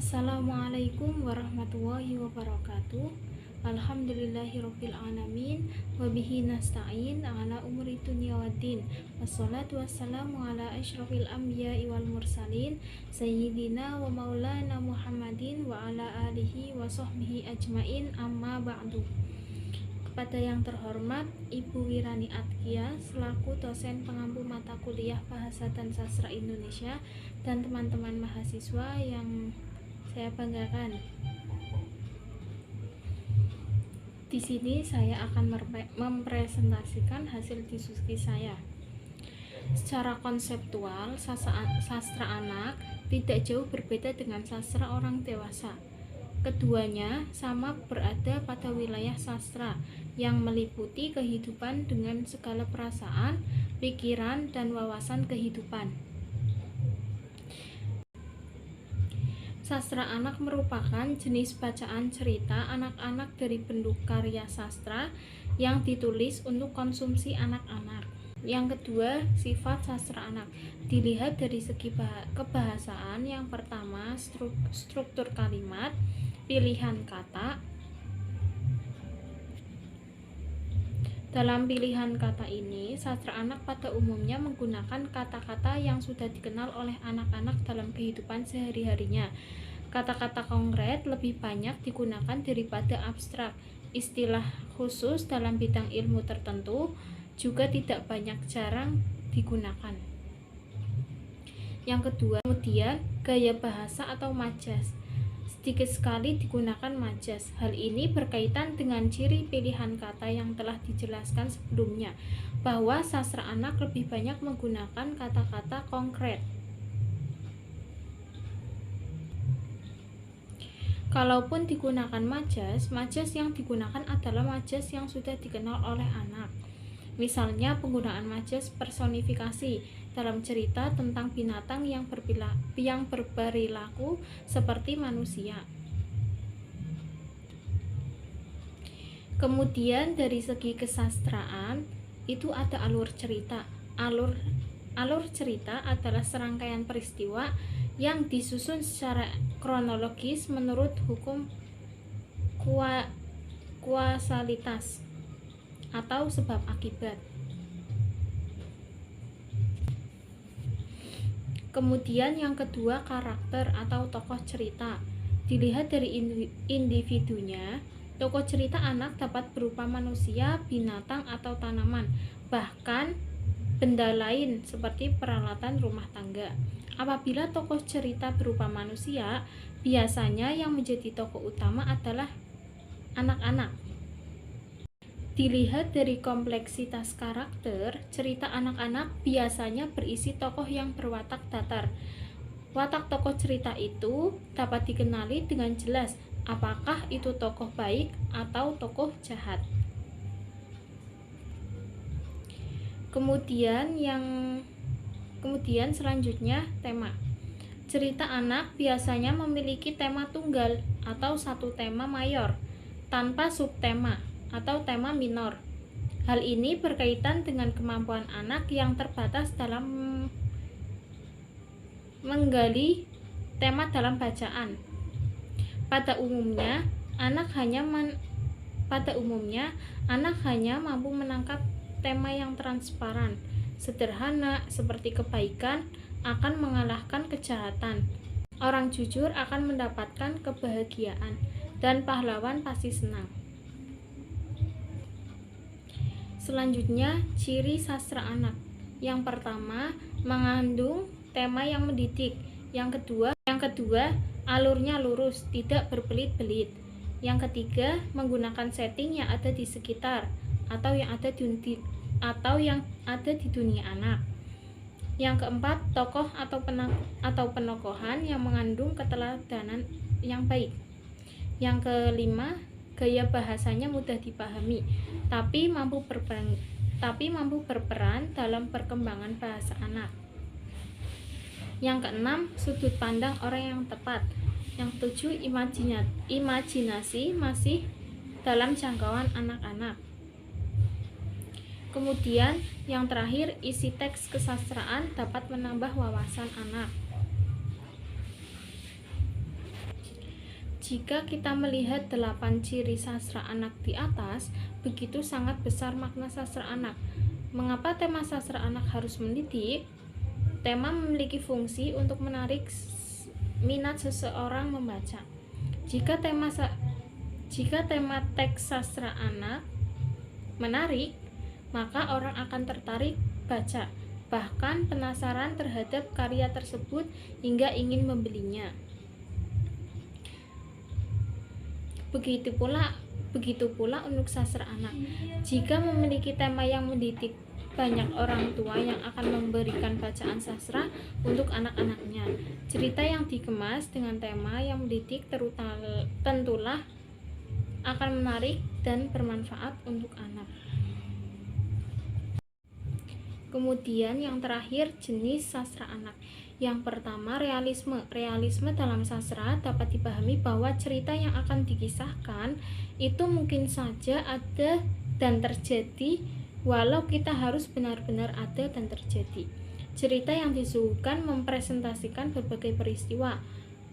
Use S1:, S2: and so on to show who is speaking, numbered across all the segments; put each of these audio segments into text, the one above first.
S1: Assalamualaikum warahmatullahi wabarakatuh. Alhamdulillahirabbil alamin wa bihi nasta'in ala umuri dunya waddin. Wassalatu wassalamu ala asyrafil anbiya'i wal mursalin sayyidina wa maulana Muhammadin wa ala alihi wa sahbihi ajmain, amma ba'du. Kepada yang terhormat Ibu Wirani Atkia selaku dosen pengampu mata kuliah Bahasa dan Sastra Indonesia dan teman-teman mahasiswa yang saya banggakan. Di sini saya akan mempresentasikan hasil diskusi saya. Secara konseptual, sastra anak tidak jauh berbeda dengan sastra orang dewasa. Keduanya sama berada pada wilayah sastra yang meliputi kehidupan dengan segala perasaan, pikiran, dan wawasan kehidupan. Sastra anak merupakan jenis bacaan cerita anak-anak dari bentuk karya sastra yang ditulis untuk konsumsi anak-anak. Yang kedua, sifat sastra anak dilihat dari segi kebahasaan. Yang pertama, struktur kalimat, pilihan kata. Dalam pilihan kata ini, sastra anak pada umumnya menggunakan kata-kata yang sudah dikenal oleh anak-anak dalam kehidupan sehari-harinya. Kata-kata konkret lebih banyak digunakan daripada abstrak. Istilah khusus dalam bidang ilmu tertentu juga tidak banyak jarang digunakan. Yang kedua, kemudian gaya bahasa atau majas. Sedikit sekali digunakan majas. Hal ini berkaitan dengan ciri pilihan kata yang telah dijelaskan sebelumnya, bahwa sastra anak lebih banyak menggunakan kata-kata konkret. Kalaupun digunakan majas yang digunakan adalah majas yang sudah dikenal oleh anak. Misalnya penggunaan majas personifikasi dalam cerita tentang binatang yang berperilaku seperti manusia. Kemudian dari segi kesastraan itu ada alur cerita. Alur cerita adalah serangkaian peristiwa yang disusun secara kronologis menurut hukum kausalitas atau sebab akibat. Kemudian yang kedua, karakter atau tokoh cerita. Dilihat dari individunya, tokoh cerita anak dapat berupa manusia, binatang, atau tanaman, bahkan benda lain seperti peralatan rumah tangga. Apabila tokoh cerita berupa manusia, biasanya yang menjadi tokoh utama adalah anak-anak. Dilihat dari kompleksitas karakter, cerita anak-anak biasanya berisi tokoh yang berwatak datar. Watak tokoh cerita itu dapat dikenali dengan jelas, apakah itu tokoh baik atau tokoh jahat. Kemudian selanjutnya tema. Cerita anak biasanya memiliki tema tunggal atau satu tema mayor tanpa subtema atau tema minor. Hal ini berkaitan dengan kemampuan anak yang terbatas dalam menggali tema dalam bacaan. Pada umumnya, anak hanya mampu menangkap tema yang transparan, sederhana, seperti kebaikan akan mengalahkan kejahatan. Orang jujur akan mendapatkan kebahagiaan, dan pahlawan pasti senang. Selanjutnya, ciri sastra anak. Yang pertama, mengandung tema yang mendidik. Yang kedua, alurnya lurus, tidak berbelit-belit. Yang ketiga, menggunakan setting yang ada di sekitar atau yang ada di dunia anak. Yang keempat, tokoh atau penokohan yang mengandung keteladanan yang baik. Yang kelima, gaya bahasanya mudah dipahami, tapi mampu berperan dalam perkembangan bahasa anak. Yang keenam, sudut pandang orang yang tepat. Yang ketujuh, imajinasi masih dalam jangkauan anak-anak. Kemudian yang terakhir, isi teks kesastraan dapat menambah wawasan anak. Jika kita melihat 8 ciri sastra anak di atas, begitu sangat besar makna sastra anak. Mengapa tema sastra anak harus mendidik? Tema memiliki fungsi untuk menarik minat seseorang membaca. Jika tema teks sastra anak menarik, maka orang akan tertarik baca, bahkan penasaran terhadap karya tersebut hingga ingin membelinya. Begitu pula untuk sastra anak. Jika memiliki tema yang mendidik, banyak orang tua yang akan memberikan bacaan sastra untuk anak-anaknya. Cerita yang dikemas dengan tema yang mendidik tentulah akan menarik dan bermanfaat untuk anak. Kemudian yang terakhir, jenis sastra anak. Yang pertama, realisme. Realisme dalam sastra dapat dipahami bahwa cerita yang akan dikisahkan itu mungkin saja ada dan terjadi, walau kita harus benar-benar ada dan terjadi. Cerita yang disuguhkan mempresentasikan berbagai peristiwa,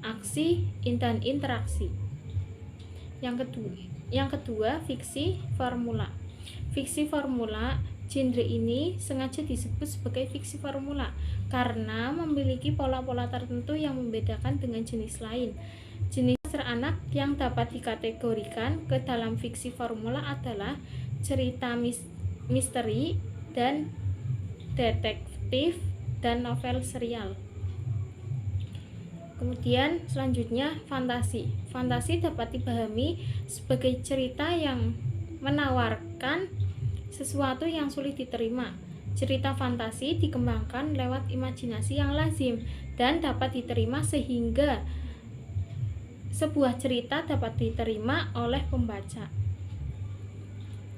S1: aksi, dan interaksi. Yang kedua, fiksi formula. Fiksi formula, genre ini sengaja disebut sebagai fiksi formula karena memiliki pola-pola tertentu yang membedakan dengan jenis lain. Jenis sastra anak yang dapat dikategorikan ke dalam fiksi formula adalah cerita misteri dan detektif dan novel serial. Kemudian selanjutnya, fantasi. Fantasi dapat dipahami sebagai cerita yang menawarkan sesuatu yang sulit diterima. Cerita fantasi dikembangkan lewat imajinasi yang lazim dan dapat diterima sehingga sebuah cerita dapat diterima oleh pembaca.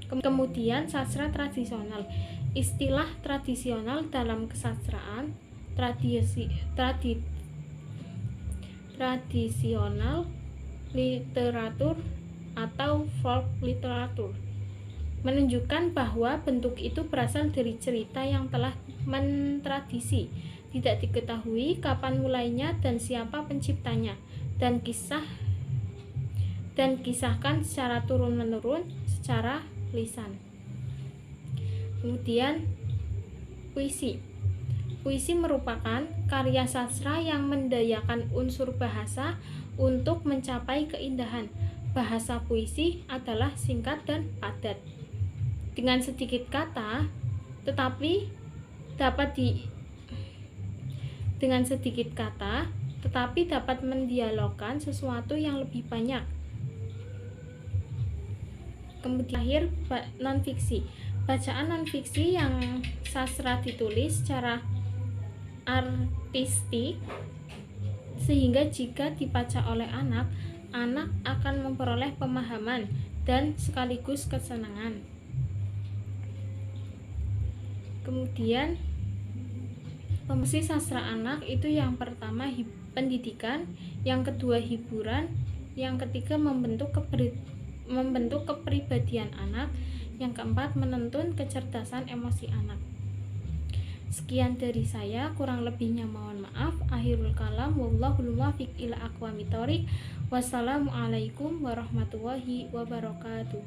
S1: Kemudian sastra tradisional. Istilah tradisional dalam kesastraan, tradisional literatur atau folk literatur, menunjukkan bahwa bentuk itu berasal dari cerita yang telah mentradisi, tidak diketahui kapan mulainya dan siapa penciptanya, dan kisahkan secara turun-menurun secara lisan. Kemudian puisi. Puisi merupakan karya sastra yang mendayakan unsur bahasa untuk mencapai keindahan. Bahasa puisi adalah singkat dan padat, dengan sedikit kata, tetapi dapat mendialogkan sesuatu yang lebih banyak. Kemudian non-fiksi. Bacaan non-fiksi yang sastra ditulis secara artistik sehingga jika dibaca oleh anak akan memperoleh pemahaman dan sekaligus kesenangan. Kemudian fungsi sastra anak itu yang pertama pendidikan, yang kedua hiburan, yang ketiga membentuk kepribadian anak, yang keempat menuntun kecerdasan emosi anak. Sekian dari saya, kurang lebihnya mohon maaf. Akhirul kalam, wallahul muwaffiq ila aqwamit thoriq. Wassalamualaikum warahmatullahi wabarakatuh.